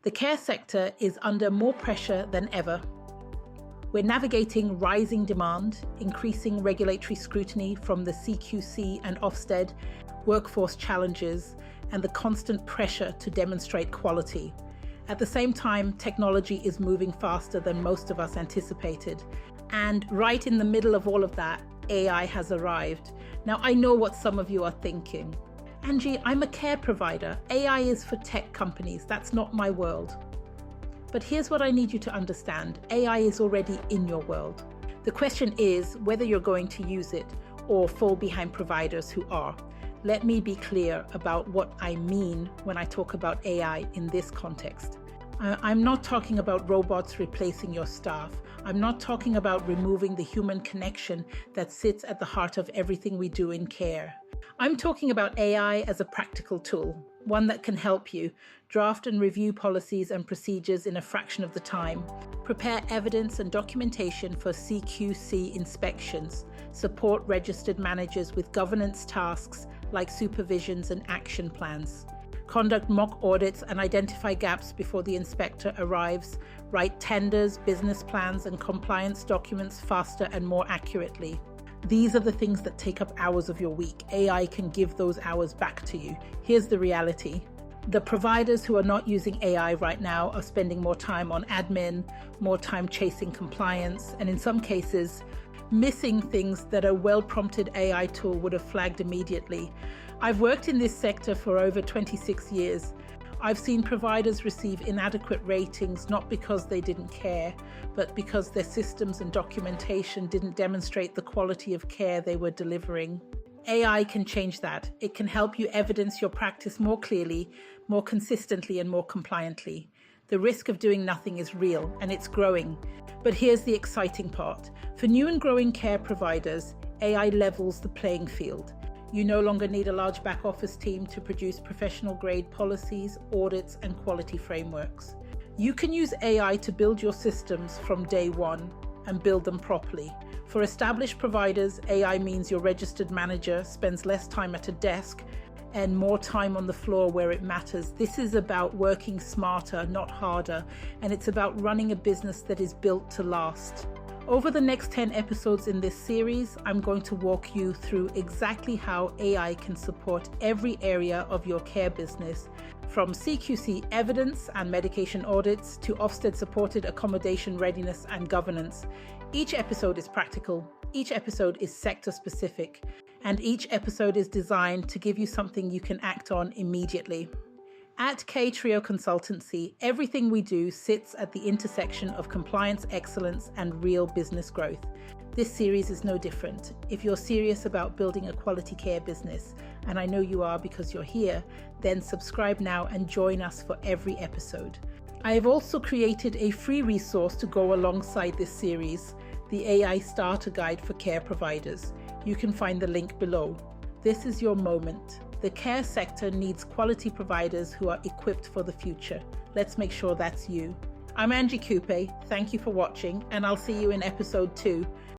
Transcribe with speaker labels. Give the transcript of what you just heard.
Speaker 1: The care sector is under more pressure than ever. We're navigating rising demand, increasing regulatory scrutiny from the CQC and Ofsted, workforce challenges, and the constant pressure to demonstrate quality. At the same time, technology is moving faster than most of us anticipated. And right in the middle of all of that, AI has arrived. Now, I know what some of you are thinking. Angie, I'm a care provider. AI is for tech companies. That's not my world. But here's what I need you to understand. AI is already in your world. The question is whether you're going to use it or fall behind providers who are. Let me be clear about what I mean when I talk about AI in this context. I'm not talking about robots replacing your staff. I'm not talking about removing the human connection that sits at the heart of everything we do in care. I'm talking about AI as a practical tool, one that can help you draft and review policies and procedures in a fraction of the time, prepare evidence and documentation for CQC inspections, support registered managers with governance tasks like supervisions and action plans, conduct mock audits and identify gaps before the inspector arrives, write tenders, business plans, and compliance documents faster and more accurately. These are the things that take up hours of your week. AI can give those hours back to you. Here's the reality. The providers who are not using AI right now are spending more time on admin, more time chasing compliance, and in some cases, missing things that a well-prompted AI tool would have flagged immediately. I've worked in this sector for over 26 years. I've seen providers receive inadequate ratings not because they didn't care, but because their systems and documentation didn't demonstrate the quality of care they were delivering. AI can change that. It can help you evidence your practice more clearly, more consistently, and more compliantly. The risk of doing nothing is real, and it's growing. But here's the exciting part. For new and growing care providers, AI levels the playing field. You no longer need a large back office team to produce professional grade policies, audits, and quality frameworks. You can use AI to build your systems from day one and build them properly. For established providers, AI means your registered manager spends less time at a desk and more time on the floor where it matters. This is about working smarter, not harder, and it's about running a business that is built to last. Over the next 10 episodes in this series, I'm going to walk you through exactly how AI can support every area of your care business, from CQC evidence and medication audits to Ofsted-supported accommodation readiness and governance. Each episode is practical, each episode is sector-specific, and each episode is designed to give you something you can act on immediately. At K-Trio Consultancy, everything we do sits at the intersection of compliance excellence and real business growth. This series is no different. If you're serious about building a quality care business, and I know you are because you're here, then subscribe now and join us for every episode. I have also created a free resource to go alongside this series, the AI Starter Guide for Care Providers. You can find the link below. This is your moment. The care sector needs quality providers who are equipped for the future. Let's make sure that's you. I'm Angie Coupe. Thank you for watching, and I'll see you in episode 2.